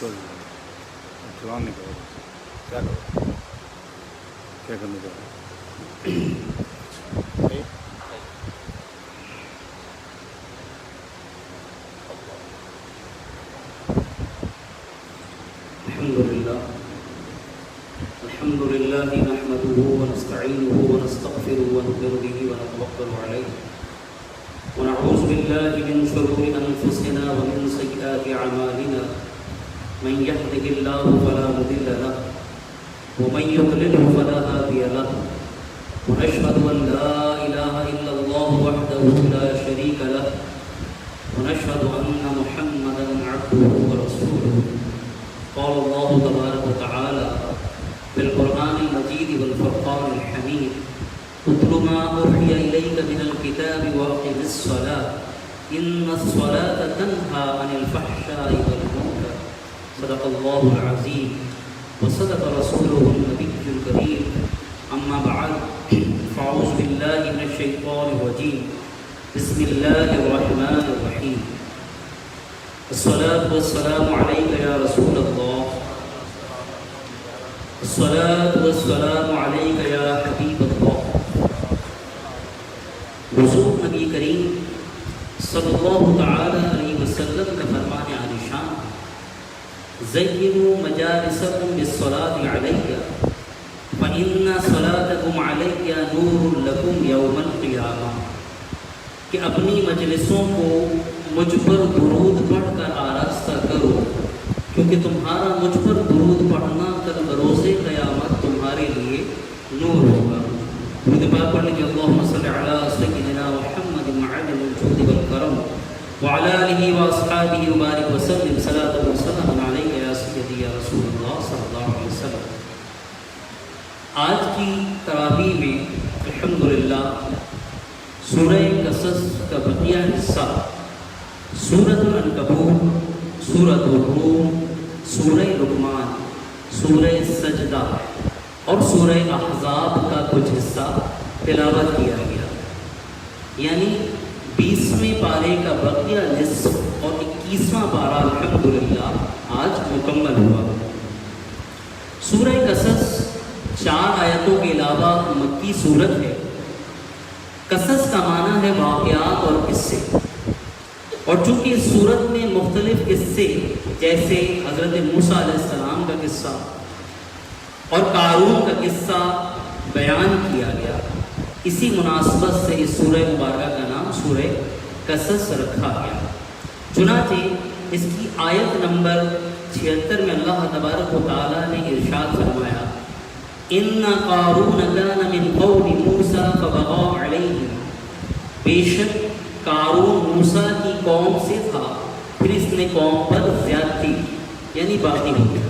جوان نہیں کرو کیا کرو کیا کرنے جا رہے ہیں الحمد لله نحمده ونستعينه ونستغفره ونؤمن به ونتوكل عليه ونعوذ بالله من شرور أنفسنا ومن سيئات أعمالنا من يهده الله فلا مضل له ومن يضلله فلا هادي له ونشهد أن لا إله إلا الله وحده لا شريك له ونشهد أن محمدا عبده ورسوله قال الله تبارك وتعالى في القرآن المجيد والفرقان الحميد اتل ما أوحي إليك من الكتاب وأقم الصلاة إن الصلاة تنهى عن الفحشاء والمنكر صدق الله العظيم وصدق رسوله النبي الكريم أما بعد فأعوذ بالله من الشيطان الرجيم بسم الله الرحمن الرحيم الصلاة والسلام عليك يا رسول الله الصلاة والسلام عليك يا حبيب الله حضور نبی کریم صلی اللہ تعالی علیہ وسلم کا فرمان عالی شان زینوا مجالسکم بالصلاة علیہ فإن صلاتکم علیہ نور لکم یوم القیامہ کہ اپنی مجلسوں کو مجھ پر درود پڑھ کر آراستہ کرو کیونکہ تمہارا مجھ پر درود پڑھنا کل بروز قیامت تمہارے لیے نور ہوگا۔ درود پاک پڑھنے کے اللہم صلی علی سیدنا محمد معدن الجود والکرم وعلی آلہ واصحابہ وبارک وسلم صلاۃ و سلام علیک یا سیدی یا رسول اللہ صلی اللہ علیہ وسلم۔ آج کی تراویح میں الحمدللہ سورہ قصص کا بقیہ حصہ سورۃ العنکبوت، سورۃ الروم، سورہ لقمان، سورہ سجدہ اور سورہ احزاب کا کچھ حصہ تلاوت کیا گیا، یعنی 20ویں پارے کا بقیہ نصف اور 21واں پارہ الحمدللہ آج مکمل ہوا۔ سورہ قصص 4 آیتوں کے علاوہ مکی سورت ہے۔ قصص کا معنی ہے واقعات اور قصے، اور چونکہ اس صورت میں مختلف قصے جیسے حضرت موسیٰ علیہ السلام کا قصہ اور قارون کا قصہ بیان کیا گیا، اسی مناسبت سے اس سورہ مبارکہ کا نام سورہ قصص رکھا گیا۔ چنانچہ اس کی آیت نمبر 76 میں اللہ تبارک و تعالیٰ نے ارشاد فرمایا ان قارون کان من قوم موسیٰ فبغى علیہم، بے شک قارون موسیٰ کی قوم سے تھا پھر اس نے قوم پر زیادتی یعنی باغی ہو گیا۔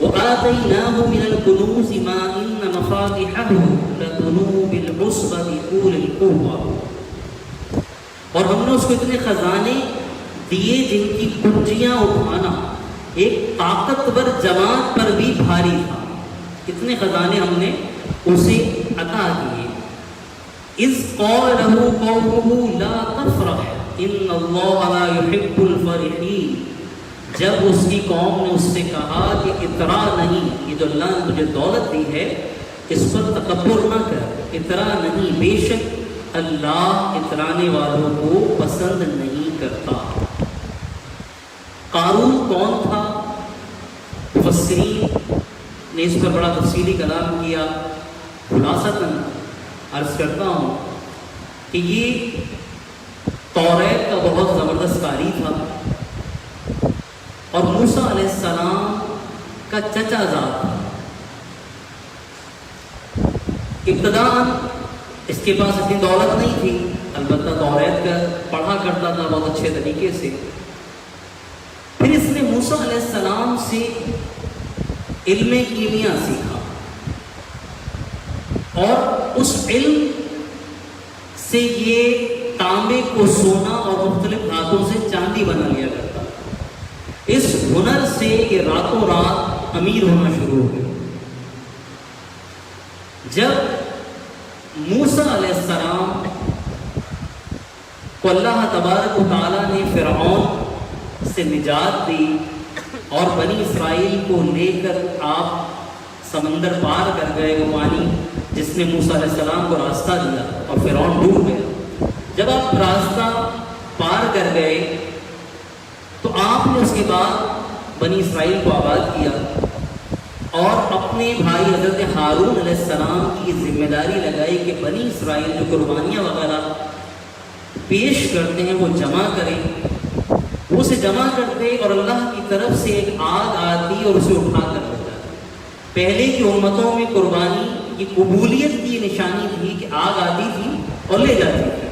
وَآتَيْنَاهُ مِنَ الْكُنُوزِ مَا إِنَّ مَفَاتِحَهُ لَتَنُوءُ بِالْعُصْبَةِ أُولِي الْقُوَّةِ، اور ہم نے اس کو اتنے خزانے دیے جن کی کنجیاں اٹھانا ایک طاقتور جماعت پر بھی بھاری تھا، اتنے خزانے ہم نے اسے عطا کیے۔ اذ قال له قومه لا تفرح ان اللہ لا يحب الفرحین، جب اس کی قوم نے اس سے کہا کہ اطراء نہیں، یہ جو اللہ نے تجھے دولت دی ہے اس پر تکبر نہ کر، اطراء نہیں، بے شک اللہ اترانے والوں کو پسند نہیں کرتا۔ قارون کون تھا؟ مفسرین نے اس پر بڑا تفصیلی کلام کیا۔ خلاصتاً عرض کرتا ہوں کہ یہ توریت کا بہت زبردست قاری تھا اور موسیٰ علیہ السلام کا چچا زاد تھا۔ ابتداء اس کے پاس اتنی دولت نہیں تھی، البتہ توریت کا پڑھا کرتا تھا بہت اچھے طریقے سے۔ پھر اس نے موسیٰ علیہ السلام سے علم کیمیا سیکھا اور اس علم سے یہ تانبے کو سونا اور مختلف دھاتوں سے چاندی بنا لیا کرتا۔ اس ہنر سے یہ راتوں رات امیر ہونا شروع ہو گیا۔ جب موسیٰ علیہ السلام کو اللہ تبارک و تعالیٰ نے فرعون سے نجات دی اور بنی اسرائیل کو لے کر آپ سمندر پار کر گئے، وہ پانی جس نے موسیٰ علیہ السلام کو راستہ دیا اور فرعون ڈوب گیا۔ جب آپ راستہ پار کر گئے تو آپ نے اس کے بعد بنی اسرائیل کو آباد کیا اور اپنے بھائی حضرت ہارون علیہ السلام کی ذمہ داری لگائی کہ بنی اسرائیل جو قربانیاں وغیرہ پیش کرتے ہیں وہ جمع کریں۔ وہ اسے جمع کرتے اور اللہ کی طرف سے ایک آگ آتی اور اسے اٹھا کر لے جاتی۔ پہلے کی امتوں میں قربانی کی قبولیت کی نشانی تھی کہ آگ آتی تھی اور لے جاتی تھی۔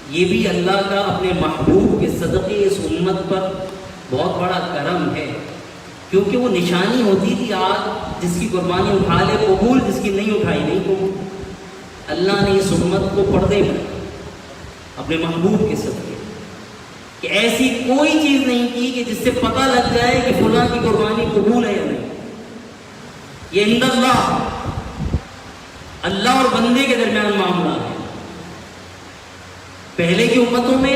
یہ بھی اللہ کا اپنے محبوب کے صدقے اس امت پر بہت بڑا کرم ہے، کیونکہ وہ نشانی ہوتی تھی آگ جس کی قربانی اٹھا لے قبول، جس کی نہیں اٹھائی نہیں قبول۔ اللہ نے اس امت کو پردے میں اپنے محبوب کے صدقے کہ ایسی کوئی چیز نہیں کی کہ جس سے پتہ لگ جائے کہ فلاں کی قربانی قبول ہے یا نہیں۔ یہ عند اللہ اور بندے کے درمیان معاملہ ہے۔ پہلے کی امتوں میں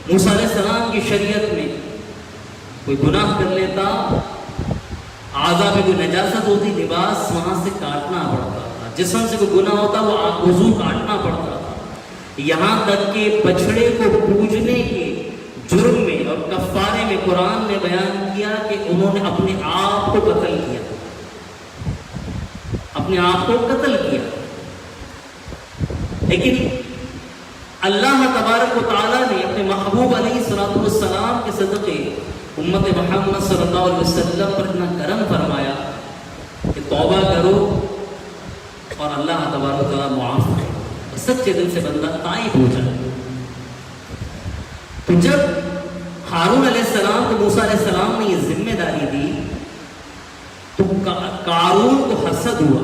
موسیٰ علیہ السلام کی شریعت میں کوئی گناہ کر لیتا، اعضاء میں کوئی نجاست ہوتی، لباس وہاں سے کاٹنا پڑتا تھا۔ جسم سے کوئی گناہ ہوتا وہ وضو کاٹنا پڑتا تھا، یہاں تک کہ بچڑے کو پوجنے کے جرم میں اور کفارے میں قرآن نے بیان کیا کہ انہوں نے اپنے آپ کو قتل کیا، اپنے آپ کو قتل کیا۔ لیکن اللہ تبارک و تعالیٰ نے اپنے محبوب علیہ الصلوۃ والسلام کے صدقے امت محمد صلی اللہ علیہ وسلم پر اتنا کرم فرمایا کہ توبہ کرو اور اللہ تبارک و تعالیٰ معاف کرے، سچے دل سے بندہ تائب ہو جائے۔ تو جب ہارون علیہ السلام کو موسیٰ علیہ السلام نے یہ ذمہ داری دی تو قارون کو حسد ہوا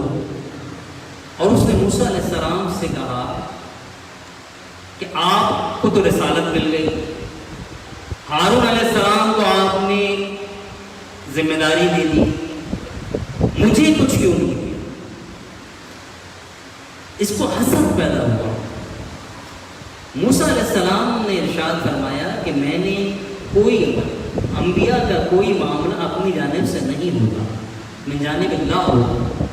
اور اس نے موسیٰ علیہ السلام سے کہا کہ آپ کو تو رسالت مل گئی، ہارون علیہ السلام کو آپ نے ذمہ داری دے دی، مجھے کچھ کیوں نہیں دیا؟ اس کو حسد پیدا ہوا۔ موسیٰ علیہ السلام نے ارشاد فرمایا کہ میں نے کوئی انبیاء کا کوئی معاملہ اپنی جانب سے نہیں ہوتا، من جانب اللہ ہوتا۔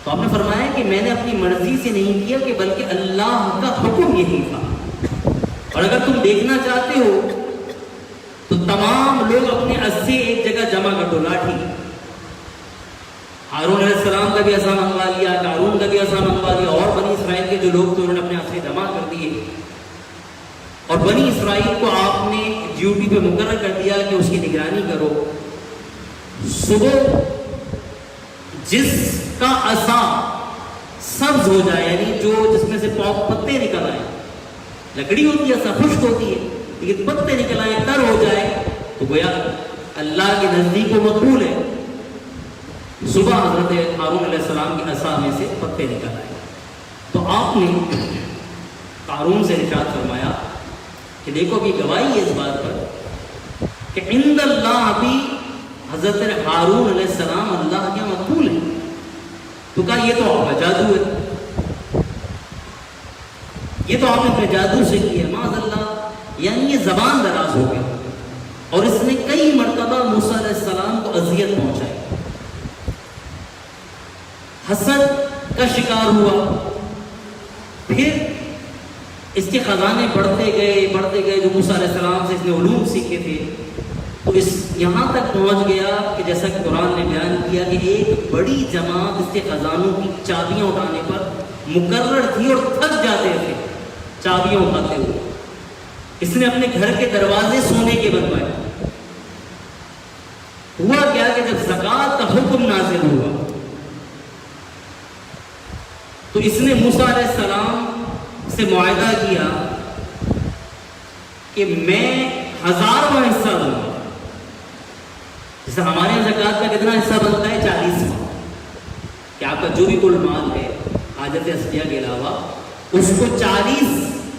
تو آپ نے فرمایا کہ میں نے اپنی مرضی سے نہیں کیا کہ بلکہ اللہ کا حکم یہی تھا۔ اور اگر تم دیکھنا چاہتے ہو تو تمام لوگ اپنے اسے ایک جگہ جمع کر دو، لاٹھی۔ ہارون علیہ السلام کا بھی عصا منگوا لیا، قارون کا بھی عصا منگوا لیا، اور بنی اسرائیل کے جو لوگ تھے انہوں نے اپنے عصے جمع کر دیے، اور بنی اسرائیل کو آپ نے ڈیوٹی پہ مقرر کر دیا کہ اس کی نگرانی کرو۔ صبح جس کا عصا سبز ہو جائے، یعنی جو جس میں سے پتے نکل آئے، لکڑی ہوتی ہے عصا خشک ہوتی ہے لیکن پتے نکل آئے، تر ہو جائے، تو گویا اللہ کے نزدیک وہ مقبول ہے۔ صبح حضرت ہارون علیہ السلام کی عصا میں سے پتے نکل آئے، تو آپ نے قارون سے ارشاد فرمایا کہ دیکھو کہ گواہی ہے اس بات پر کہ عند اللہ بھی حضرت ہارون علیہ السلام اللہ کے مقبول ہے۔ تو کہا یہ تو آپ کا جادو ہے، یہ تو آپ نے اپنے جادو سے کیا، معاذ اللہ، یعنی یہ زبان دراز ہو گیا اور اس نے کئی مرتبہ موسیٰ علیہ السلام کو اذیت پہنچائی، حسد کا شکار ہوا۔ پھر اس کے خزانے بڑھتے گئے جو موسیٰ علیہ السلام سے اس نے علوم سیکھے تھے، تو اس یہاں تک پہنچ گیا کہ جیسا کہ قرآن نے بیان کیا کہ ایک بڑی جماعت اس کے خزانوں کی چابیاں اٹھانے پر مقرر تھی اور تھک جاتے تھے چابیاں اٹھاتے ہوئے۔ اس نے اپنے گھر کے دروازے سونے کے بنوائے۔ ہوا کیا کہ جب زکوٰۃ کا حکم نازل ہوا تو اس نے موسیٰ علیہ السلام سے معاہدہ کیا کہ میں 1000واں حصہ دوں گا۔ جیسے ہمارے یہاں زکوٰۃ کا کتنا حصہ بنتا ہے؟ 40واں، کہ آپ کا جو بھی کل مال ہے حاجت اصلیہ کے علاوہ اس کو 40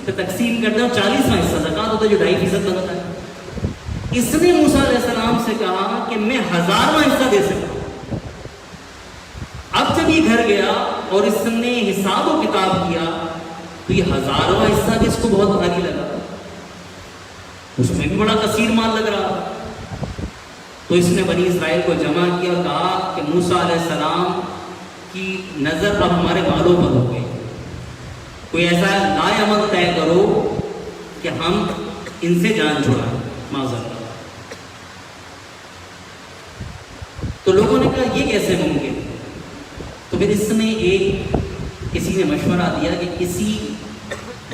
پہ تقسیم کرتے ہیں، اور 40واں حصہ زکوٰۃ ہوتا ہے جو 2.5% بنتا ہے۔ اس نے موسیٰ علیہ السلام سے کہا کہ میں 1000واں حصہ دے سکتا ہوں۔ اب جب یہ گھر گیا اور اس نے حساب و کتاب کیا تو یہ 1000واں حصہ بھی اس کو بہت بھاری لگا، اس میں بھی بڑا کثیر مال لگ رہا. تو اس نے بنی اسرائیل کو جمع کیا اور کہا کہ موسیٰ علیہ السلام کی نظر اب ہمارے بالوں پر ہو گئی. کوئی ایسا لائے عمل طے کرو کہ ہم ان سے جان چھڑائیں معذرت. تو لوگوں نے کہا یہ کیسے ممکن. تو پھر اس میں کسی نے مشورہ دیا کہ کسی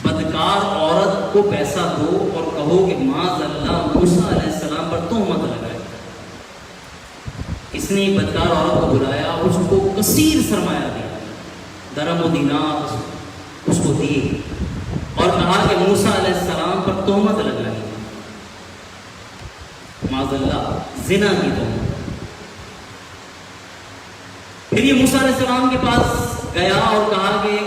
بدکار عورت کو پیسہ دو اور کہو کہ معاذ اللہ موسیٰ علیہ السلام پر تہمت لگائے. اس نے بدکار عورت کو بلایا اور اس کو کثیر سرمایہ دیا, درہم و دینار اس کو دیے اور کہا کہ موسیٰ علیہ السلام پر تہمت لگائی, معاذ اللہ زنا کی تہمت. پھر یہ موسیٰ علیہ السلام کے پاس گیا اور کہا کہ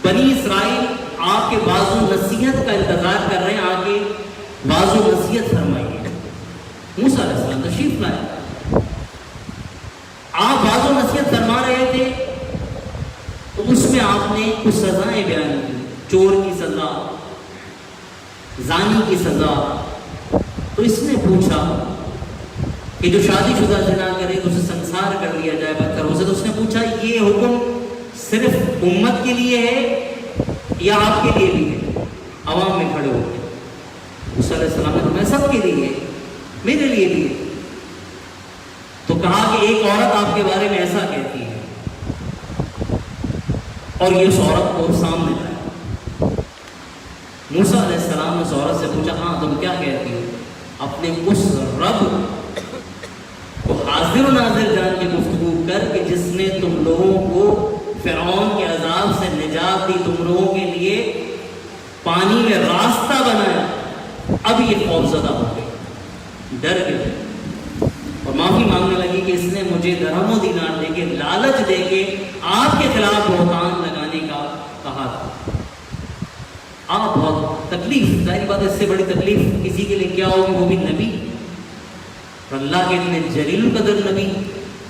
بنی اسرائیل آپ کے بازو نصیحت کا انتظار کر رہے ہیں, آ کے بازو نصیحت فرمائیے. موسیٰ علیہ السلام تشریف لائے, آپ بازو نصیحت فرما رہے تھے تو اس میں آپ نے کچھ سزائیں بیان کی, چور کی سزا, زانی کی سزا. تو اس نے پوچھا کہ جو شادی شدہ زنا کرے تو اسے سنسار کر دیا جائے پتھروں سے. تو اس نے پوچھا یہ حکم صرف امت کے لیے ہے یا آپ کے لیے بھی ہے؟ عوام میں کھڑے ہو گئے. موسیٰ علیہ السلام نے فرمایا سب کے لیے ہے, میرے لیے بھی ہے. تو کہا کہ ایک عورت آپ کے بارے میں ایسا کہتی ہے, اور یہ اس عورت کو سامنے لایا. موسیٰ علیہ السلام نے اس عورت سے پوچھا ہاں تم کیا کہتی ہو؟ اپنے اس رب کو حاضر و ناظر جان کے گفتگو کر کہ جس نے تم لوگوں کو فرعون کے عذاب سے نجات دی, تم لوگوں کے لیے پانی میں راستہ بنایا, اب یہ خوفزدہ ہو گئی, ڈر گئے اور معافی مانگنے لگی کہ اس نے مجھے درہم و دینار دے کے, لالچ دے کے آپ کے خلاف بہتان لگانے کا کہا تھا. آپ بہت تکلیف, ظاہر بات اس سے بڑی تکلیف کسی کے لیے کیا ہوگی, وہ بھی نبی اور اللہ کے اتنے جلیل القدر نبی.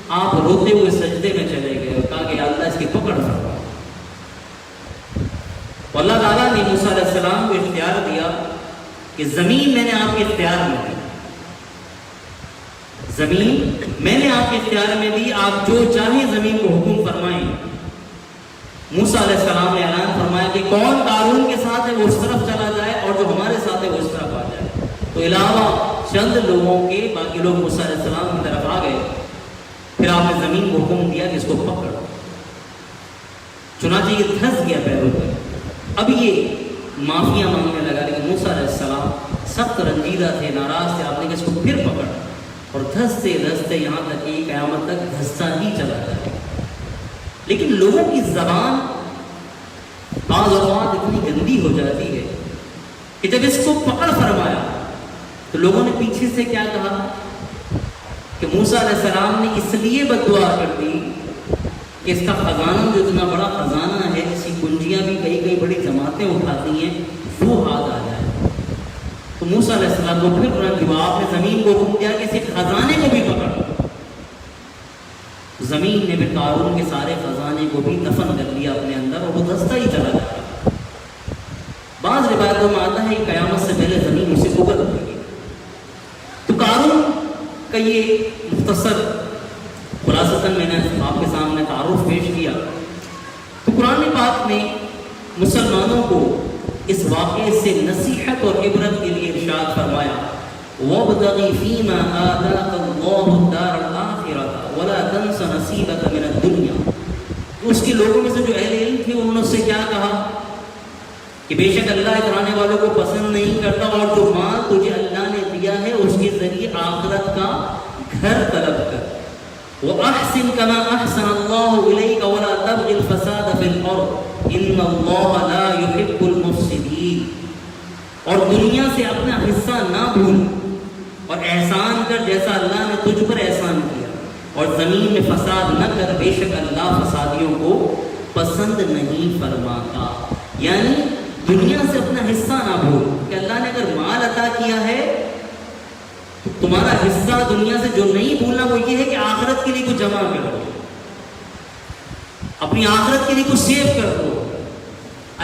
آپ روتے ہوئے سجدے میں چلے گئے اور کہا کہ یا اللہ اس کی پکڑ فرما. اللہ تعالیٰ نے موسیٰ علیہ السلام کو اختیار دیا کہ زمین میں نے آپ کے اختیار میں دی, زمین میں نے آپ کے اختیار میں دی, آپ جو چاہیں زمین کو حکم فرمائیں. موسیٰ علیہ السلام نے اعلان فرمایا کہ کون قارون کے ساتھ ہے وہ اس طرف چلا جائے اور جو ہمارے ساتھ ہے وہ اس طرف آ جائے. تو علاوہ چند لوگوں کے باقی لوگ موسیٰ علیہ السلام کی طرف آ گئے. پھر آپ نے زمین کو حکم دیا کہ اس کو پکڑ, چنانچہ یہ دھس گیا پیروں پہ. اب یہ معافیاں مانگنے لگا, لیکن موسیٰ علیہ السلام سخت رنجیدہ تھے, ناراض تھے. آپ نے کہ اس کو پھر پکڑ اور دھستے دھستے یہاں تک کہ قیامت تک دھستا ہی چلا جائے. لیکن لوگوں کی زبان بعض اوقات اتنی گندی ہو جاتی ہے کہ جب اس کو پکڑ فرمایا تو لوگوں نے پیچھے سے کیا کہا کہ موسیٰ علیہ السلام نے اس لیے بد دعا کر دی کہ اس کا خزانہ جو اتنا بڑا خزانہ ہے, جس کی کنجیاں بھی کئی کئی بڑی جماعتیں اٹھاتی ہیں, وہ ہاتھ آ جائے. تو موسیٰ علیہ السلام کو پھر آپ نے زمین کو حکم دیا کہ اس خزانے کو بھی پکڑ. زمین نے پھر قارون کے سارے خزانے کو بھی دفن کر لیا اپنے اندر اور وہ دھستا ہی چلا جاتا. بعض روایتوں میں آتا ہے کہ قیامت سے پہلے زمین اسے اگل دے گی. تو قارون کا یہ مختصر خلاصتاً میں نے آپ کے سامنے تعارف پیش کیا. تو قرآن پاک نے مسلمانوں کو اس واقعے سے نصیحت اور عبرت کے لیے ارشاد فرمایا وَابْتَغِ فِيمَا آتَاكَ اللَّهُ الدَّارَ الْآخِرَةَ وَلَا تَنْسَ نَصِيبَكَ مِنَ الدُّنْيَا. اس کے لوگوں میں سے جو اہل علم تھے انہوں نے اس سے کیا کہا کہ بے شک اللہ اترانے والوں کو پسند نہیں کرتا, اور جو مال تجھے اللہ نے دیا ہے اس کے ذریعے آخرت کا گھر طلب کر. وَأَحْسِنْ كَمَا أَحْسَنَ اللَّهُ إِلَيْكَ وَلَا تَبْغِ الْفَسَادَ فِي الْأَرْضِ إِنَّ اللَّهَ لَا يُحِبُّ الْمُفْسِدِينَ. اور دنیا سے اپنا حصہ نہ بھول اور احسان کر جیسا اللہ نے تجھ پر احسان کیا, اور زمین میں فساد نہ کر, بے شک اللہ فسادیوں کو پسند نہیں فرماتا. یعنی دنیا سے اپنا حصہ نہ بھول کہ اللہ نے اگر مال عطا کیا ہے تو تمہارا حصہ دنیا سے جو نہیں بھولنا وہ یہ ہے کہ آخرت کے لیے کچھ جمع کر دو, اپنی آخرت کے لیے کچھ سیو کر دو.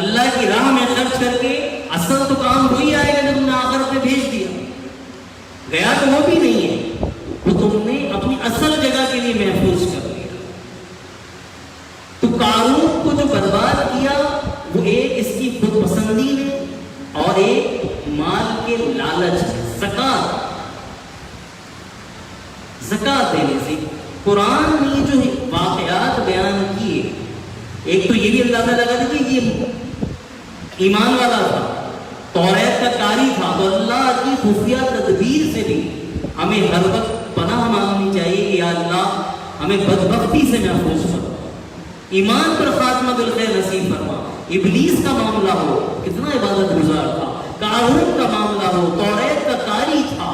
اللہ کی راہ میں خرچ کر کے اصل تو کام وہی آئے گا جب تم نے آخرت میں پہ بھیج دیا، گیا تو وہ بھی نہیں ہے، وہ تم نے اپنی اصل جگہ کے لیے محفوظ کر لیا۔ تو قارون کو جو برباد کیا وہ ایک اس کی خود پسندی نے اور ایک مال کے لالچ ہے، زکات دینے سے۔ قرآن نے جو واقعات بیان کیے، ایک تو یہ بھی اندازہ لگا دیجیے کہ یہ ایمان والا تھا، توریت کا قاری تھا، تو اللہ کی خفیہ تدبیر سے بھی ہمیں ہر وقت پناہ مانگنی چاہیے کہ یا اللہ ہمیں بدبختی سے محفوظ فرما، ایمان پر خاتمہ بالخیر نصیب فرما۔ ابلیس کا معاملہ ہو، کتنا عبادت گزار تھا، قارون کا معاملہ ہو، توریت کا قاری تھا،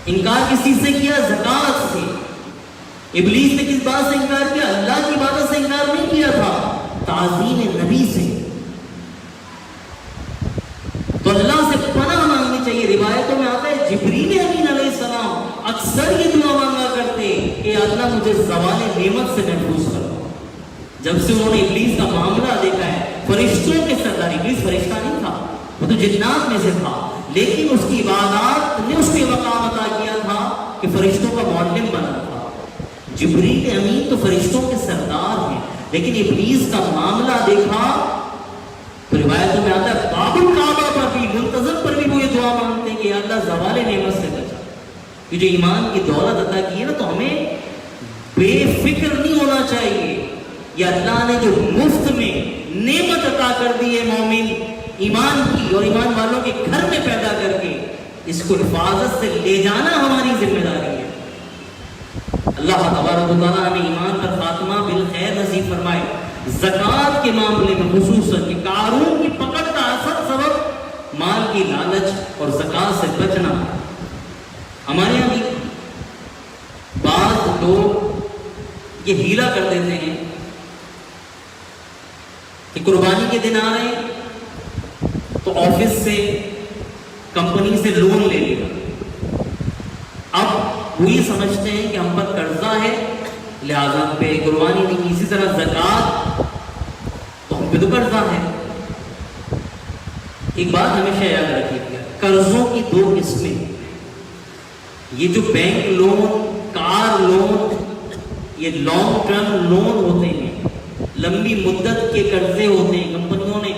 انکار کس چیز سے کیا؟ زکات سے۔ ابلیس نے کس بات سے انکار کیا؟ اللہ کی عبادت سے انکار نہیں کیا تھا، تعظیم نبی سے۔ تو اللہ سے پناہ مانگنی چاہیے۔ روایتوں میں آتا ہے جبریل امین علیہ السلام اکثر یہ دعا مانگا کرتے کہ اللہ مجھے زوال نعمت سے محفوظ کرو۔ جب سے انہوں نے ابلیس کا معاملہ دیکھا ہے، فرشتوں کے سردار، ابلیس فرشتہ نہیں تھا، وہ تو جنات میں سے تھا، لیکن اس کی عبادات نے اس کے مقام عطا کیا تھا کہ فرشتوں کا معلم بنا تھا۔ جبریل امین تو فرشتوں کے سردار ہیں، لیکن ابلیس کا معاملہ دیکھا تو روایتوں میں آتا ہے باب الکعبہ پر بھی، منتظم پر بھی وہ یہ دعا مانگتے ہیں کہ یا اللہ زوال نعمت سے بچا۔ یہ جو ایمان کی دولت عطا کی ہے نا، تو ہمیں بے فکر نہیں ہونا چاہیے۔ یا اللہ نے جو مفت میں نعمت عطا کر دی ہے مومن ایمان کی اور ایمان والوں کے گھر میں پیدا کر کے، اس کو حفاظت سے لے جانا ہماری ذمہ داری ہے۔ اللہ تبارک و تعالیٰ ہمیں ایمان پر خاتمہ بالخیر نصیب فرمائے۔ زکوٰۃ کے معاملے میں خصوصاً کہ قارون کی پکڑ کا اصل سبب مال کی لالچ اور زکوٰۃ سے بچنا۔ ہمارے یہاں بھی بعض لوگ یہ ہیلا کر دیتے ہیں کہ قربانی کے دن آ رہے ہیں تو آفس سے، کمپنی سے لون لے لیا۔ اب وہ یہ سمجھتے ہیں کہ ہم پر قرضہ ہے لہذا ہم پہ قربانی نہیں، اسی طرح زکوٰۃ تو ہم پہ تو قرضہ ہے۔ ایک بات ہمیشہ یاد رکھیے گا، قرضوں کی دو قسمیں، یہ جو بینک لون، کار لون، یہ لانگ ٹرم لون ہوتے ہیں، لمبی مدت کے قرضے ہوتے ہیں، کمپنیوں نے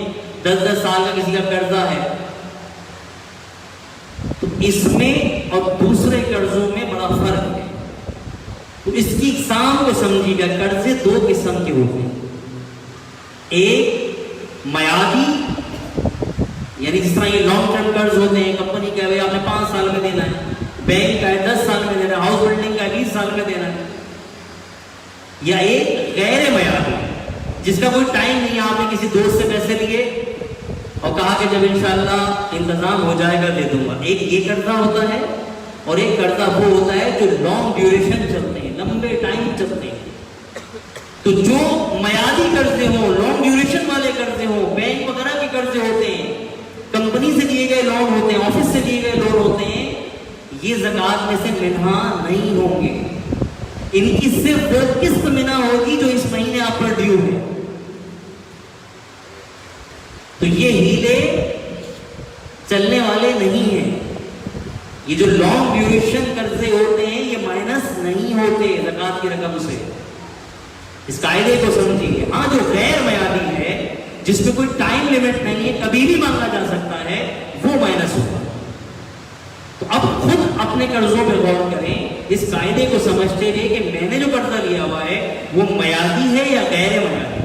10 سال کا کسی کا قرضہ ہے، تو اس میں اور دوسرے قرضوں میں بڑا فرق ہے۔ تو اس کی اقسام کو سمجھیے گا، قرضے دو قسم کے ہوتے ہیں، ایک میعادی، یعنی جس طرح یہ لانگ ٹرم قرض ہوتے ہیں، کمپنی کا ہے آپ نے 5 سال میں دینا ہے، بینک کا ہے 10 سال میں دینا ہے، ہاؤس بلڈنگ کا ہے 20 سال میں دینا ہے، یا ایک غیر میعادی جس کا کوئی ٹائم نہیں، آپ نے کسی دوست سے پیسے لیے اور کہا کہ جب انشاءاللہ انتظام ہو جائے گا دے دوں گا۔ ایک یہ قرضہ ہوتا ہے اور ایک قرضہ وہ ہوتا ہے جو لانگ ڈیوریشن چلتے ہیں، لمبے ٹائم چلتے ہیں۔ تو جو میعادی قرضے ہوں، لانگ ڈیوریشن والے قرضے ہوں، بینک وغیرہ کے قرضے ہوتے ہیں، کمپنی سے دیے گئے لون ہوتے ہیں، آفس سے دیے گئے لون ہوتے ہیں، یہ زکوٰۃ میں سے منہا نہیں ہوں گے۔ ان کی صرف وہ قسط منہا ہوگی جو اس مہینے آپ پر ڈیو ہے۔ تو یہ ہیلے چلنے والے نہیں ہیں۔ یہ جو لانگ ڈیوریشن قرضے ہوتے ہیں یہ مائنس نہیں ہوتے زکوٰۃ کی رقم سے، اس قاعدے کو سمجھیے۔ ہاں جو غیر میعادی ہے، جس میں کوئی ٹائم لیمٹ نہیں ہے، کبھی بھی مانگا جا سکتا ہے، وہ مائنس ہوگا۔ تو اب خود اپنے قرضوں پہ غور کریں، اس قاعدے کو سمجھتے ہوئے کہ میں نے جو قرضہ لیا ہوا ہے وہ میعادی ہے یا غیر میعادی۔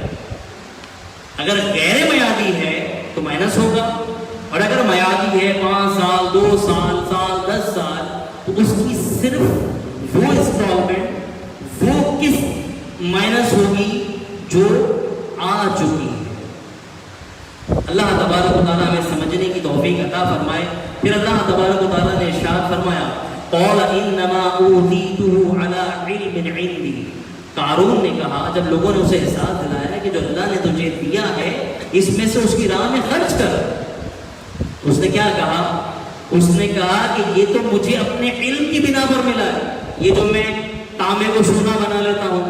اگر غیر میعادی ہے تو مائنس ہوگا، اور اگر میعادی ہے 5 سال، 2 سال، 10 سال، تو اس کی صرف وہ انسٹالمنٹ، وہ قسط مائنس ہوگی جو آ چکی ہے۔ اللہ تبارک و تعالیٰ ہمیں سمجھنے کی توفیق عطا فرمائے۔ پھر اللہ تبارک و تعالیٰ نے ارشاد فرمایا قال انما اوتیتہ علی علم عندی۔ قارون نے کہا جب لوگوں نے اسے احساس دلایا کہ جو اللہ نے تجھے دیا ہے اس میں سے اس کی راہ میں خرچ کر، اس نے کیا کہا؟ اس نے کہا کہ یہ تو مجھے اپنے علم کی بنا پر ملا ہے، یہ جو میں تانبے کو سونا بنا لیتا ہوں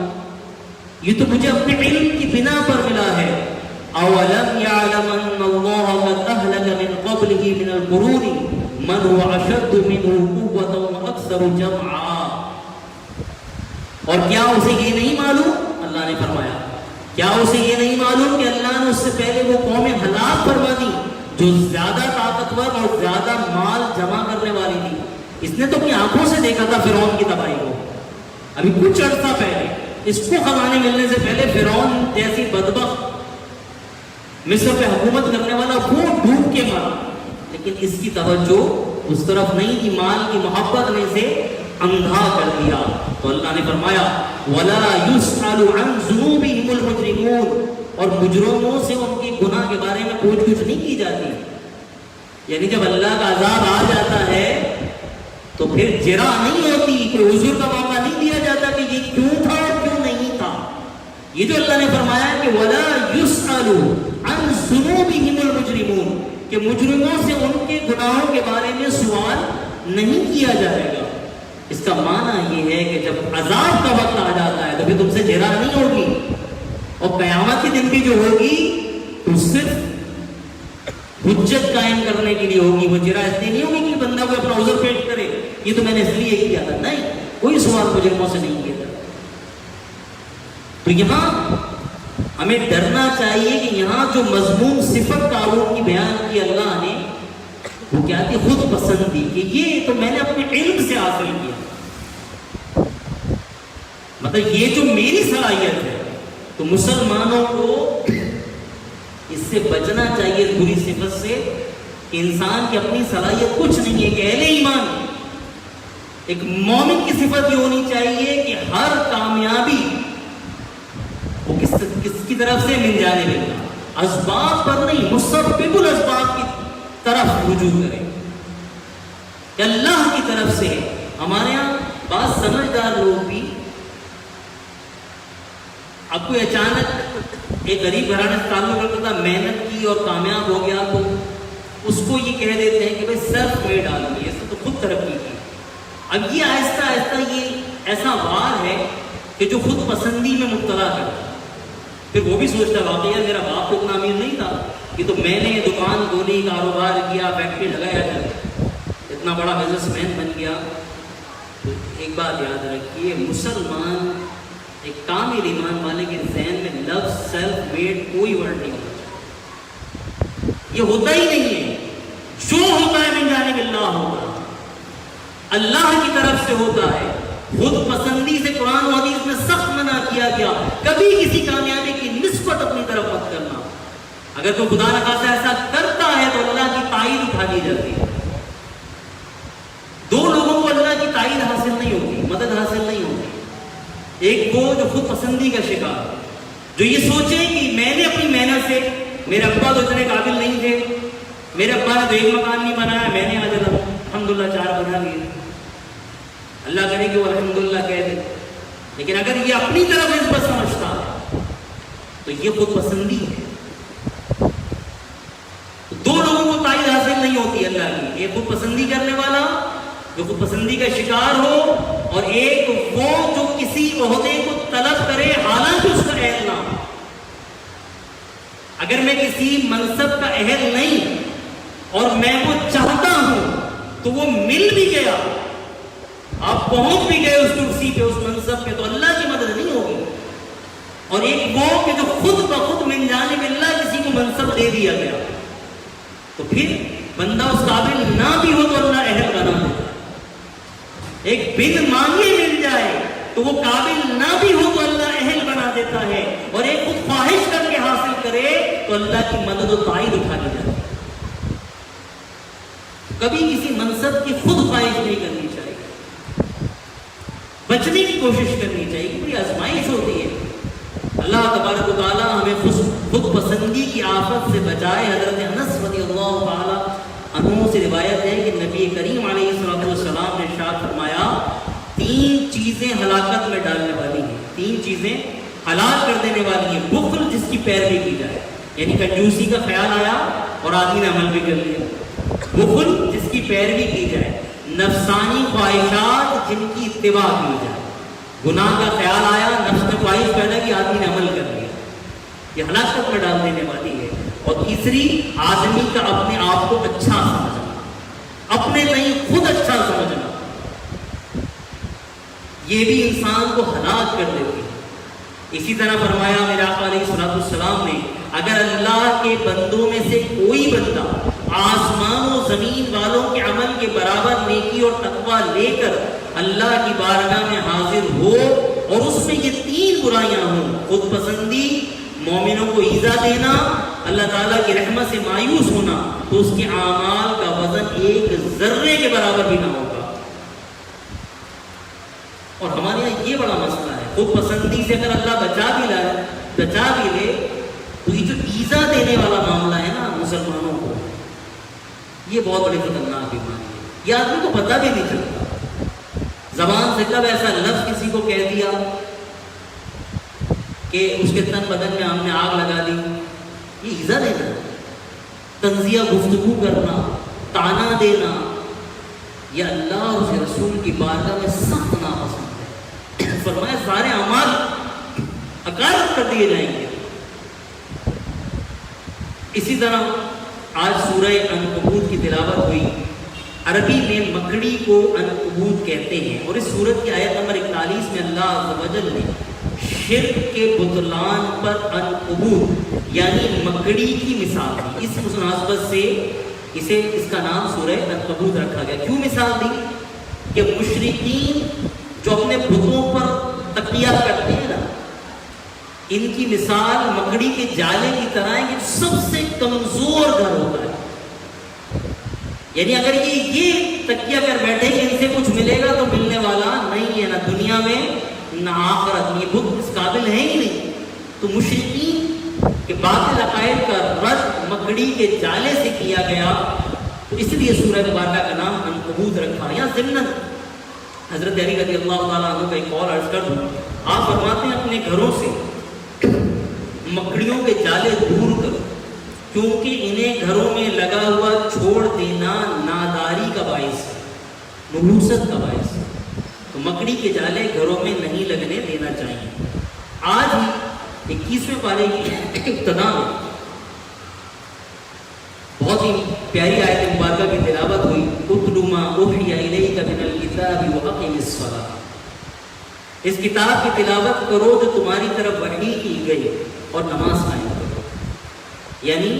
یہ تو مجھے اپنے علم کی بنا پر ملا ہے۔ اولم یعلم ان اللہ قد اہلک من قبله من القرون من هو اشد منه قوة واكثر جمعا. اور کیا اسے یہ نہیں معلوم، اللہ نے فرمایا کیا اسے یہ نہیں معلوم کہ اللہ نے اس سے پہلے وہ قومیں ہلاک فرما دی جو زیادہ طاقتور اور زیادہ مال جمع کرنے والی تھی. اس نے تو اپنی آنکھوں سے دیکھا تھا فرعون کی تباہی کو. ابھی کچھ عرصہ پہلے اس کو خزانے ملنے سے پہلے فرعون جیسی بدبخت مصر پہ حکومت کرنے والا وہ ڈوب کے مرا، لیکن اس کی توجہ اس طرف نہیں تھی، مال کی محبت نے اسے اندھا کر دیا. تو اللہ نے فرمایا وَلَا يُسْأَلُ عَنْ ذُنُوبِهِمُ الْمُجْرِمُونَ، اور مجرموں سے ان کے گناہ کے بارے میں پوچھ گچھ نہیں کی جاتی. یعنی جب اللہ کا عذاب آ جاتا ہے تو پھر جرا نہیں ہوتی، کوئی عذر کا موقع نہیں دیا جاتا کہ یہ کیوں تھا اور کیوں نہیں تھا. یہ جو اللہ نے فرمایا کہ وَلَا يُسْأَلُ عَنْ ذُنُوبِهِمُ الْمُجْرِمُونَ، کہ مجرموں سے ان کے گناہوں کے بارے میں سوال نہیں کیا جائے گا. اس کا معنی یہ ہے کہ جب عذاب کا وقت آ جاتا ہے تو پھر تم سے جرا نہیں ہوگی، اور قیامت کے دن بھی جو ہوگی تو صرف حجت قائم کرنے کے لیے ہوگی. وہ جرا اس لیے نہیں ہوگی کہ بندہ کو اپنا عذر پیش کرے یہ تو میں نے اس لیے کیا تھا، نہیں، کوئی سوال مجرموں سے نہیں کیا تھا. تو یہاں ہمیں ڈرنا چاہیے کہ یہاں جو مضمون صفت قارون کی بیان کی اللہ نے وہ کیا تھی؟ خود پسندی، کہ یہ تو میں نے اپنے علم سے حاصل کیا، مطلب یہ جو میری صلاحیت ہے. تو مسلمانوں کو اس سے بچنا چاہیے، اس بری صفت سے کہ انسان کی اپنی صلاحیت کچھ نہیں ہے. کہ اہل ایمان، ایک مومن کی صفت یہ ہونی چاہیے کہ ہر کامیابی وہ کس کی طرف سے مل جانے لگا، اسباب پر نہیں، مسبب الاسباب کی طرف رجوع کرے کہ اللہ کی طرف سے. ہمارے یہاں بعض سمجھدار لوگ بھی اب کوئی اچانک ایک غریب گھرانے سے تعلق رکھتا تھا، محنت کی اور کامیاب ہو گیا تو اس کو یہ کہہ دیتے ہیں کہ بھائی سیلف میڈ آدمی ہے، اس نے تو خود ترقی کی. اب یہ آہستہ آہستہ یہ ایسا وار ہے کہ جو خود پسندی میں مبتلا ہے. پھر وہ بھی سوچتا ہے واقعی میرا باپ تو اتنا امیر نہیں تھا، یہ تو میں نے دکان کھولی، کاروبار کیا، فیکٹری لگایا، اتنا بڑا بزنس مین بن گیا. تو ایک بات یاد رکھیے، مسلمان ایک کامل ایمان والے کے ذہن میں لفظ سیلف میڈ کوئی ورڈ نہیں ہوتا. یہ ہوتا ہی نہیں ہے. جو ہوتا ہے من جانب اللہ ہوگا، اللہ کی طرف سے ہوتا ہے. خود پسندی سے قرآن و حدیث میں سخت منع کیا گیا، کبھی کسی کامیابی کی نسبت اپنی طرف مت کرنا. اگر تو خدا نہ خاصا ایسا کرتا ہے تو اللہ کی تائید اٹھا دی جاتی ہے. دو لوگوں کو اللہ کی تائید حاصل نہیں ہوتی، مدد حاصل نہیں ہوتی. ایک وہ جو خود پسندی کا شکار، جو یہ سوچے کہ میں نے اپنی محنت سے، میرے ابا تو اتنے قابل نہیں تھے، میرے ابا نے تو ایک مکان نہیں بنایا، میں نے آج الحمدللہ 4 بنا لیے. اللہ کرے کہ وہ الحمدللہ کہہ دے. لیکن اگر یہ اپنی طرف نسبت سمجھتا ہے تو یہ خود پسندی ہے. دو لوگوں کو تائید حاصل نہیں ہوتی اللہ کی، ایک خود پسندی کرنے والا جو خود پسندی کا شکار ہو، اور ایک وہ جو کسی عہدے کو طلب کرے حالانکہ اس کا اہل نہ ہو. اگر میں کسی منصب کا اہل نہیں اور میں وہ چاہتا ہوں تو وہ مل بھی گیا، آپ پہنچ بھی گئے اس کرسی پہ، اس منصب پہ، تو اللہ کی مدد نہیں ہوگی. اور ایک وہ کہ جو خود بخود من جانب اللہ کسی کو منصب دے دیا گیا، تو پھر بندہ اس قابل نہ بھی ہو تو اللہ اہل بنا دے. ایک بن مانگے مل جائے تو وہ قابل نہ بھی ہو تو اللہ اہل بنا دیتا ہے. اور ایک خود خواہش کر کے حاصل کرے تو اللہ کی مدد و تائید اٹھا لی جاتی ہے. کبھی کسی منصب کی خود خواہش نہیں کرنی چاہیے، بچنے کی کوشش کرنی چاہیے. بڑی آزمائش ہوتی ہے. اللہ تبارک و تعالیٰ ہمیں خود پسندی کی آفت سے بچائے. حضرت انس رضی اللہ تعالیٰ عنہ سے روایت ہے کہ نبی کریم علیہ السلام نے ارشاد فرمایا 3 چیزیں ہلاکت میں ڈالنے والی ہیں، 3 چیزیں ہلاک کر دینے والی ہیں. بخل جس کی پیروی کی جائے، یعنی کنجوسی کا خیال آیا اور آدمی نے عمل بھی کر لیا. بخل جس کی پیروی کی جائے، نفسانی خواہشات جن کی اتباع کی جائے. گناہ کا خیال آیا، نفس نے خواہش پیدا کی، آدمی نے عمل کر لیا. یہ ہلاکت میں ڈال دینے والی ہے. اور تیسری آدمی کا اپنے آپ کو اچھا سمجھنا، اپنے نہیں خود اچھا سمجھنا، یہ بھی انسان کو ہلاک کر دیتی ہے۔ اسی طرح فرمایا میرے آقا علیہ الصلوۃ والسلام نے، اگر اللہ کے بندوں میں سے کوئی بندہ آسمان و زمین والوں کے عمل کے برابر نیکی اور تقویٰ لے کر اللہ کی بارگاہ میں حاضر ہو اور اس میں یہ 3 برائیاں ہوں، خود پسندی، مومنوں کو ایذا دینا، اللہ تعالیٰ کی رحمت سے مایوس ہونا، تو اس کے اعمال کا وزن 1 ذرے کے برابر بھی نہ ہوگا۔ اور ہمارے یہاں یہ بڑا مسئلہ ہے، خود پسندی سے اگر اللہ بچا بھی لے تو یہ جو ایذا دینے والا معاملہ ہے نا مسلمانوں کو، یہ بہت بڑی خطرناک بیماری ہے۔ یہ آدمی کو پتہ بھی نہیں چلتا، زبان سے کب ایسا لفظ کسی کو کہہ دیا کہ اس کے تن بدن میں ہم نے آگ لگا دی، یہ ایذا دینا، تنزیہ گفتگو کرنا، تانا دینا، یہ اللہ اور اس کے رسول کی بارگاہ میں سخت ناپسند ہے۔ فرمایا سارے اعمال اکارت کر دیے جائیں گے۔ اسی طرح آج سورہ عنکبوت کی تلاوت ہوئی۔ عربی میں مکڑی کو عنکبوت کہتے ہیں، اور اس سورت کی آیت نمبر 41 میں اللہ عز و جل نے شرک کے بطلان پر عنکبوت یعنی مکڑی کی مثال دی۔ اس مناسبت سے اس کا نام سورہ عنکبوت رکھا گیا۔ کیوں مثال دی؟ کہ مشرکین جو اپنے بتوں پر تکیہ کرتے ہیں نا، ان کی مثال مکڑی کے جالے کی طرح ہے کہ سب سے کمزور گھر ہوتا ہے۔ یعنی اگر یہ تکیہ کر بیٹھے کہ ان سے کچھ ملے گا تو ملنے والا نہیں ہے، نہ دنیا میں نہ آخرت میں، یہ بت اس قابل ہے ہی نہیں۔ تو مشرکین کے باطل عقائد کا رد مکڑی کے جالے سے کیا گیا، تو اس لیے سورہ مبارکہ کا نام عنکبوت رکھا۔ یہاں ضمن حضرت علی رضی اللہ تعالیٰ عنہ کا ایک اور عرض کر دوں، آپ فرماتے ہیں اپنے گھروں سے مکڑیوں کے جالے دور کرو، کیونکہ انہیں گھروں میں لگا ہوا چھوڑ دینا ناداری کا باعث ہے، نحوست کا باعث ہے۔ تو مکڑی کے جالے گھروں میں نہیں لگنے دینا چاہیے۔ آج ہی 21ویں پارے کی ابتدا میں بہت ہی پیاری آیت مبارکہ کی تلاوت ہوئی، اتل ما اوحی الیک من الکتاب واقم الصلاۃ۔ اس کتاب کی تلاوت کرو جو تمہاری طرف وحی کی گئی، اور نماز قائم کرو۔ یعنی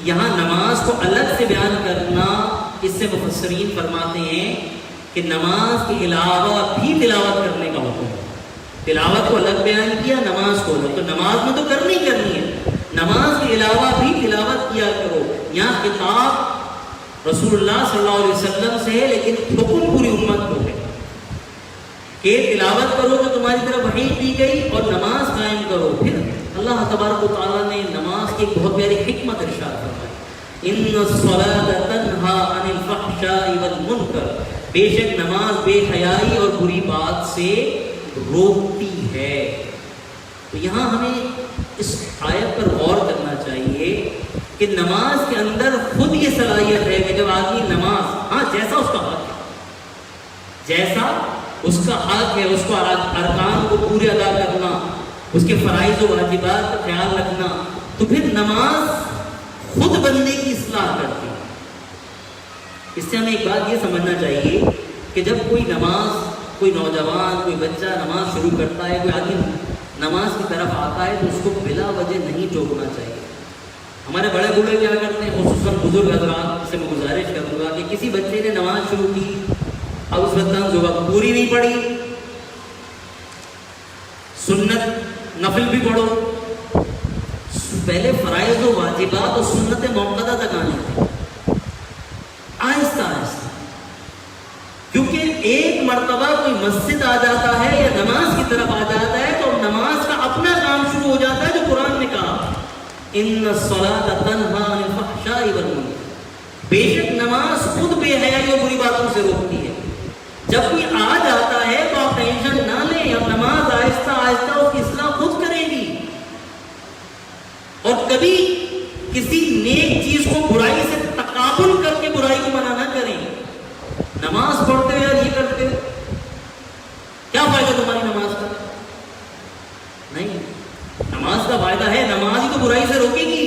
یہاں نماز کو الگ سے بیان کرنا، اس سے مفسرین فرماتے ہیں کہ نماز کے علاوہ بھی تلاوت کرنے کا حکم ہے۔ تلاوت کو الگ بیان کیا، نماز کو الگ، تو نماز میں تو کرنی ہے، نماز کے علاوہ بھی تلاوت کیا کرو۔ یہاں خطاب رسول اللہ صلی اللہ علیہ وسلم سے ہے، لیکن حکم پوری امت کو ہے کہ تلاوت کرو جو تمہاری طرف وحی دی گئی، اور نماز قائم کرو۔ پھر اللہ تبارک و تعالیٰ نے نماز کی ایک بہت پیاری حکمت ارشاد فرمائی، ان الصلاۃ تنہی عن الفحشاء والمنکر، بے شک نماز بے حیائی اور بری بات سے روکتی ہے۔ تو یہاں ہمیں اس آیت پر غور کرنا چاہیے کہ نماز کے اندر خود یہ صلاحیت ہے کہ جب آدمی نماز، جیسا اس کا حق ہے، جیسا اس کا حق ہے، اس کو ارکان کو پورے ادا کرنا، اس کے فرائض و واجبات کا خیال رکھنا، تو پھر نماز خود بندے کی اصلاح کرتی ہے۔ اس سے ہمیں ایک بات یہ سمجھنا چاہیے کہ جب کوئی نوجوان کوئی بچہ نماز شروع کرتا ہے، کوئی آدمی نماز کی طرف آتا ہے، تو اس کو بلا وجہ نہیں ٹوکنا چاہیے۔ ہمارے بڑے بوڑھے کیا کرتے ہیں، خصوصاً بزرگ حضرات سے میں گزارش کروں گا کہ کسی بچے نے نماز شروع کی، اب اس وقت پوری نہیں پڑھی، سنت نفل بھی پڑھو، پہلے فرائض و واجبات اور سنت موقدہ تک آنے تھے، آہستہ آہستہ، کیونکہ ایک مرتبہ کوئی مسجد آ جاتا ہے یا نماز کی طرف آ جاتا ہے تو نماز کا اپنا کام شروع ہو جاتا ہے، جو قرآن نے کہا ان الصلاۃ تنہی عن الفحشاء والمنکر، بے شک نماز خود بے حیائی اور بری باتوں سے روکتی ہے۔ جب کوئی آ جاتا ہے تو آپ ٹینشن نہ لیں، اب نماز آہستہ آہستہ اس کی اصلاح خود کرے گی۔ اور کبھی کسی نیک چیز کو برائی سے تقابل کر کے برائی کو منع نہ کریں۔ نماز پڑھتے ہو یا یہ کرتے ہو، کیا فائدہ تمہاری نماز کا؟ نہیں، نماز کا فائدہ ہے، نماز ہی تو برائی سے روکے گی۔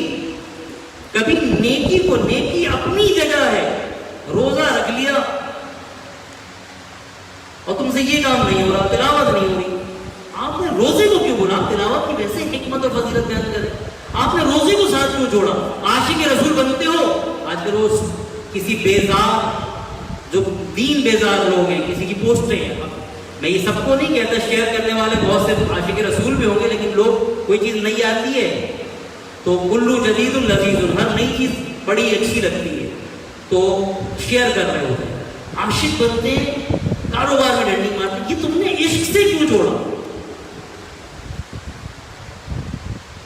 اور تم سے یہ کام نہیں ہو رہا، تلاوت نہیں ہو رہی. آپ نے روزے کو کیوں بولا؟ آپ تلاوت کی ویسے حکمت اور فضیلت بیان کریں. آپ نے روزے کو ساتھ کیوں جوڑا؟ عاشق رسول بنتے ہو. آج کے روز کسی بیزار، جو دین بیزار لوگ ہیں، کسی کی پوسٹیں ہیں، میں یہ سب کو نہیں کہتا، شیئر کرنے والے بہت سے عاشق رسول بھی ہوں گے، لیکن لوگ کوئی چیز نہیں آتی ہے تو کلو جدید لذیذ، ہر نئی چیز بڑی اچھی لگتی ہے تو شیئر کر رہے ہوتے ہیں. عاشق بنتے ہیں، کاروبار میں ڈنڈی مارتے ہیں. یہ تم نے عشق سے کیوں جوڑا؟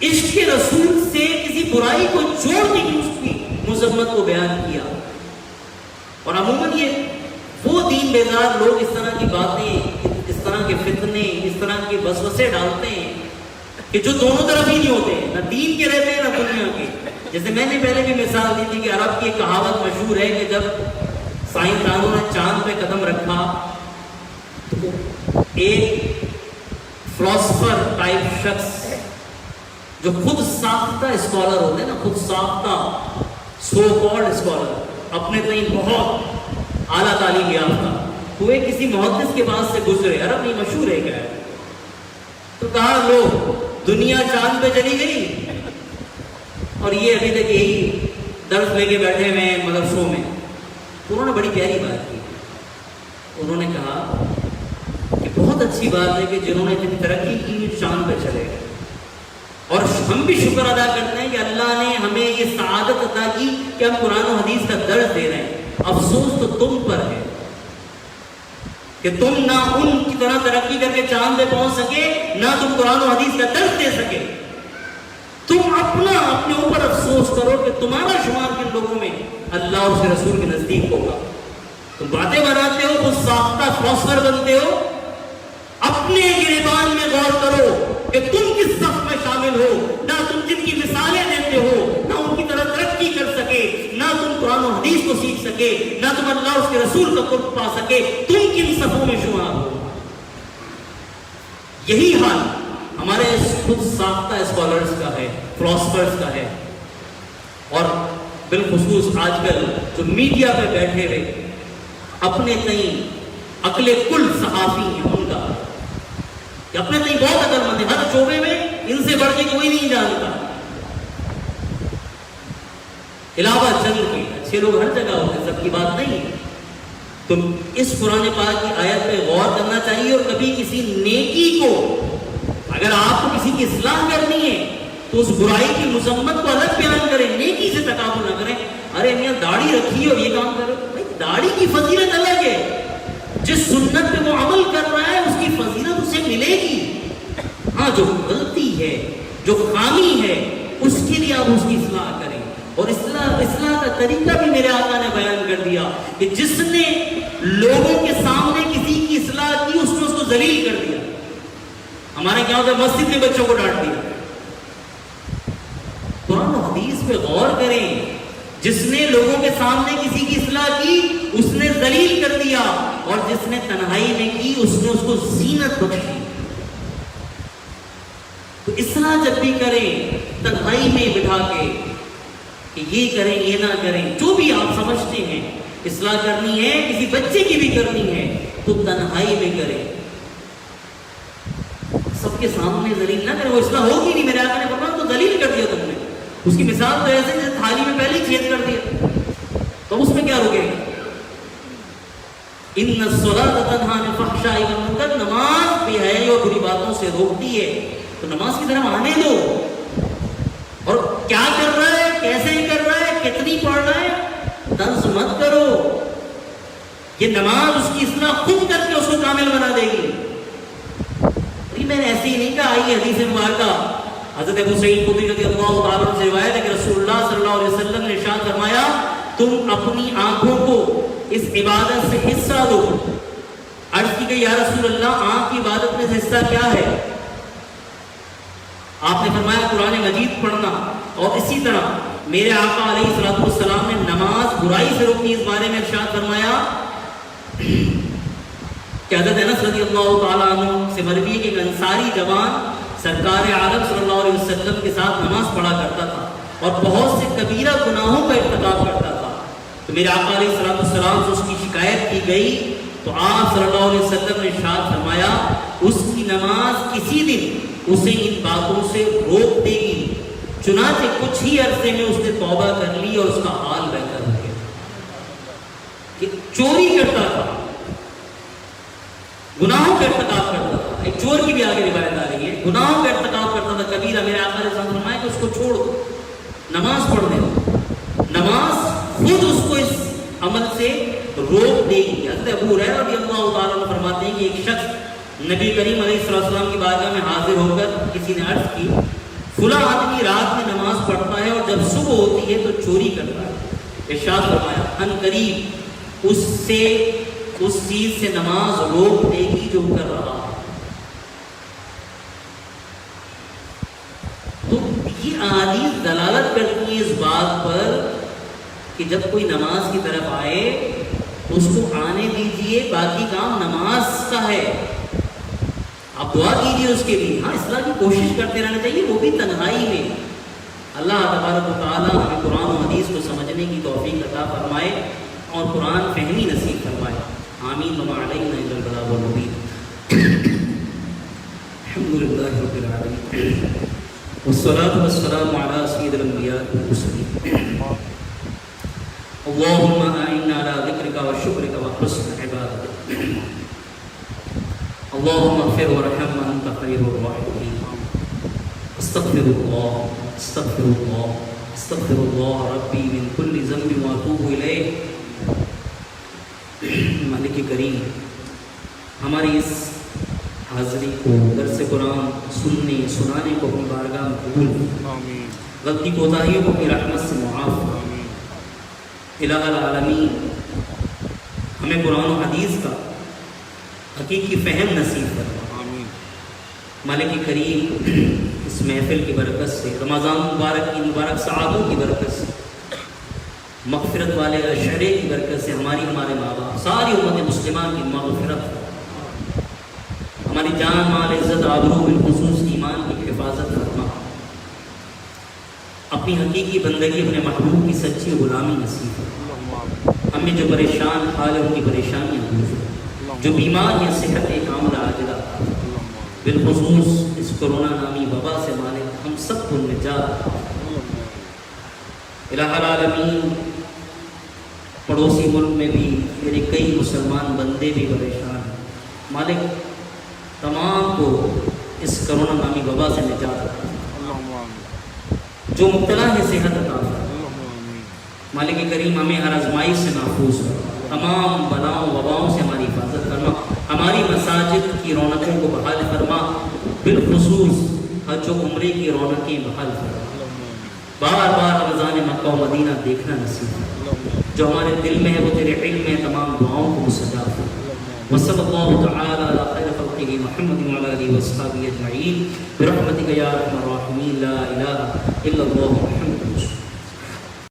عشق کے رسول سے کسی برائی کو جوڑ کے کیوں اس کی مذمت کو بیان کیا؟ اور عموماً یہ وہ دین بیزار لوگ اس طرح کی باتیں، اس طرح کے فتنے، اس طرح کے وسوسے ڈالتے ہیں کہ جو دونوں طرف ہی نہیں ہوتے، نہ دین کے رہتے ہیں نہ دنیا کے. جیسے میں نے پہلے بھی مثال دی تھی کہ عرب کی ایک کہاوت مشہور ہے کہ جب سائنسدانوں نے چاند پہ قدم رکھا تو ایک فلاسفر ٹائپ شخص جو خود ساختہ اسکالر ہوتے ہیں نا، خود ساختہ سو کالڈ اسکالر، اپنے تئیں بہت اعلیٰ تعلیم یافتہ، وہ کسی محدث کے پاس سے گزرے، عرب نہیں مشہور ہے کیا ہے، تو کہا لو دنیا چاند پہ چلی گئی اور یہ ابھی تک یہی درس لے کے بیٹھے ہوئے ہیں مدرسوں میں. انہوں نے بڑی پیاری بات کی. انہوں نے کہا کہ بہت اچھی بات ہے کہ جنہوں نے اتنی ترقی کی چاند پہ چلے گئے، اور ہم بھی شکر ادا کرتے ہیں کہ اللہ نے ہمیں یہ سعادت عطا کی کہ ہم قرآن و حدیث کا درس دے رہے ہیں. افسوس تو تم پر ہے کہ تم نہ ان کی طرح ترقی کر کے چاند پہ پہنچ سکے، نہ تم قرآن و حدیث کا درس دے سکے. تم اپنے اوپر افسوس کرو کہ تمہارا شمار کن لوگوں میں اللہ اور اس کے رسول کے نزدیک ہوگا. تم باتیں بناتے ہو، خود ساختہ فلاسفر بنتے ہو. اپنے گریبان میں غور کرو کہ تم کس صف میں شامل ہو. نہ تم جن کی مثالیں دیتے ہو، نہ ان کی طرح ترقی کر سکے، نہ تم قرآن و حدیث کو سیکھ سکے، نہ تم اللہ اور اس کے رسول کا قرب پا سکے. تم کن صفوں میں شمار ہو؟ یہی حال ہمارے خود ساختہ اسکالرز کا ہے، فلاسفرز کا ہے. اور بالخصوص آج کل جو میڈیا پہ بیٹھے ہوئے اپنے تئیں عقل کل صحافی ہیں، ان کا کہ اپنے تئیں بہت عقل مند ہے، ہر شعبے میں ان سے بڑھ کے کوئی نہیں جانتا. علاوہ چند کے اچھے لوگ ہر جگہ ہوتے ہیں، سب کی بات نہیں ہے. تو اس قرآن پاک کی آیت پہ غور کرنا چاہیے، اور کبھی کسی نیکی کو، اگر آپ کو کسی کی اصلاح کرنی ہے تو اس برائی کی مذمت کو الگ بیان کریں، نیکی سے تقابل نہ کریں. ارے میاں داڑھی رکھی اور یہ کام کرو، بھائی داڑھی کی فضیلت الگ ہے. جس سنت پہ وہ عمل کر رہا ہے اس کی فضیلت اسے ملے گی. ہاں جو غلطی ہے، جو خامی ہے، اس کے لیے آپ اس کی اصلاح کریں. اور اصلاح کا طریقہ بھی میرے آقا نے بیان کر دیا کہ جس نے لوگوں کے سامنے کسی کی اصلاح کی، اس نے اس کو ذلیل کر دیا. ہمارے کیا ہوتا ہے، مسجد میں بچوں کو ڈانٹ دیا. قرآن و حدیث پہ غور کریں. جس نے لوگوں کے سامنے کسی کی اصلاح کی اس نے ذلیل کر دیا، اور جس نے تنہائی میں کی اس نے اس کو زینت بخشی. تو اصلاح جب بھی کریں تنہائی میں بٹھا کے کہ یہ کریں یہ نہ کریں، جو بھی آپ سمجھتے ہیں اصلاح کرنی ہے، کسی بچے کی بھی کرنی ہے تو تنہائی میں کریں. سب کے سامنے ذلیل نہ کریں، وہ اصلاح ہوگی نہیں. میرے آقا نے فرمایا تو ذلیل کر دیا تم نے. اس کی مثال تو ایسے جیسے تھالی میں پہلے ہی چھید کر دیا، تو اس میں کیا روکے گا؟ ان الصلاۃ تنہی عن الفحشاء والمنکر، نماز بے حیائی اور بری باتوں سے روکتی ہے. تو نماز کی طرف آنے دو. اور کیا کر رہا ہے، کیسے کر رہا ہے، کتنی پڑھ رہا ہے، طنز مت کرو. یہ نماز اس کی اصلاح خود کر کے اس کو کامل بنا دے گی. میں نے ایسے ہی نہیں کہا. آئیے حدیث مبارکہ حضرت ابو سعید خدری رضی اللہ تعالیٰ عنہ سے روایت ہے کہ رسول اللہ صلی اللہ علیہ وسلم نے ارشاد فرمایا، تم اپنی آنکھوں کو اس عبادت سے حصہ دو. عرض کی گئی یا رسول اللہ آنکھ کی عبادت میں سے حصہ کیا ہے؟ آپ نے فرمایا قرآن مجید پڑھنا. اور اسی طرح میرے آقا علیہ الصلوۃ والسلام نے نماز برائی سے روکنے اس بارے میں ارشاد فرمایا کہ حضرت انس رضی اللہ تعالیٰ عنہ سے مروی ہے کہ ایک انصاری جوان سرکار عالم صلی اللہ علیہ وسلم کے ساتھ نماز پڑھا کرتا تھا اور بہت سے کبیرہ گناہوں کا ارتکاب کرتا تھا. تو میرے آقا علیہ السلام سے اس کی شکایت کی گئی تو آپ صلی اللہ علیہ وسلم نے ارشاد فرمایا اس کی نماز کسی دن اسے ان باتوں سے روک دے گی، چنانچہ کچھ ہی عرصے میں اس نے توبہ کر لی اور اس کا حال بہتر ہو گیا۔ کہ چوری کرتا تھا، گناہوں کا ارتکاب کرتا تھا، ایک چور کی بھی آگے روایت آ رہی ہے، گناہوں کا ارتکاب کرتا تھا کبیرہ، میرے آقا علیہ السلام فرمایا کہ اس کو چھوڑ دو، نماز پڑھ دے، نماز خود اس کو اس عمل سے روک دے گی۔ حضرت ابو ہریرہ رضی اللہ تعالیٰ عنہ فرماتے ہیں کہ ایک شخص نبی کریم علیہ السلام کی بارگاہ میں حاضر ہو کر کسی نے عرض کی فلاں آدمی رات میں نماز پڑھتا ہے اور جب صبح ہوتی ہے تو چوری کرتا ہے۔ ارشاد فرمایا ان قریب اس سے اس چیز سے نماز روک دے گی جو کر رہا ہے۔ تو یہ احادیث دلالت کرتی ہے اس بات پر کہ جب کوئی نماز کی طرف آئے تو اس کو آنے دیجئے، باقی کام نماز کا ہے، آپ دعا کیجئے اس کے لیے، ہاں اصلاح کی کوشش کرتے رہنا چاہیے، وہ بھی تنہائی میں۔ اللہ تبارک و تعالیٰ ہمیں قرآن و حدیث کو سمجھنے کی توفیق عطا فرمائے اور قرآن فہمی نصیب فرمائے، آمین وما علینا الا البلاغ المبین۔ الحمدللہ رب العالمین والصلاة والسلام علی سید الانبیاء والمرسلین، اللہم اعنا علی ذکرک و شکرک و حسن عبادتک، اللہم اغفر ورحم وانت خیر الراحمین، استغفر اللہ استغفر اللہ استغفر اللہ ربی من کل ذنب واتوب الیہ۔ مالک کریم ہماری اس حاضری کو درس قرآن سننے سنانے کو اپنی بارگاہ میں قبول، آمین، غلطی کوتاہیوں کو اپنی رحمت سے معاف، آمین، الہ العالمین ہمیں قرآن و حدیث کا حقیقی فہم نصیب فرما۔ آمین، مالک کریم اس محفل کی برکت سے، رمضان مبارک کی مبارک ساعتوں کی برکت سے، مغفرت والے اشعرے کی برکت سے ہماری ہمارے ماں باپ ساری امت مسلمہ کی مغفرت، ہماری جان مال عزت آبرو بالخصوص ایمان کی حفاظت فرما، اپنی حقیقی بندگی اپنے محبوب کی سچی غلامی نصیب فرما، ہمیں جو پریشان حال ہے ان کی پریشانیاں دور فرما، جو بیمار ہیں صحت کاملہ عاجلہ، بالخصوص اس کرونا نامی وبا سے مالک ہم سب کو نجات، الہ العالمین پڑوسی ملک میں بھی میرے کئی مسلمان بندے بھی پریشان ہیں، مالک تمام کو اس کرونا نامی وبا سے نجات عطا فرما، جو مبتلا ہے صحت عطا فرما، مالک کریم ہمیں ہر آزمائش سے محفوظ فرما، تمام بلاؤں وباؤں سے ہماری حفاظت فرما، ہماری مساجد کی رونقوں کو بحال فرما، بالخصوص حج و عمرے کی رونقیں بحال فرما، بار بار رمضان مکہ و مدینہ دیکھنا نصیب فرما، جو ہمارے دل میں ہے وہ تیرے علم میں تمام دعاؤں کو مسجا فرما، وصلی اللہ تعالی علی خیر خلقہ محمد وعلی آلہ وصحبہ اجمعین برحمتک یا ارحم الراحمین، لا الہ الا اللہ محمد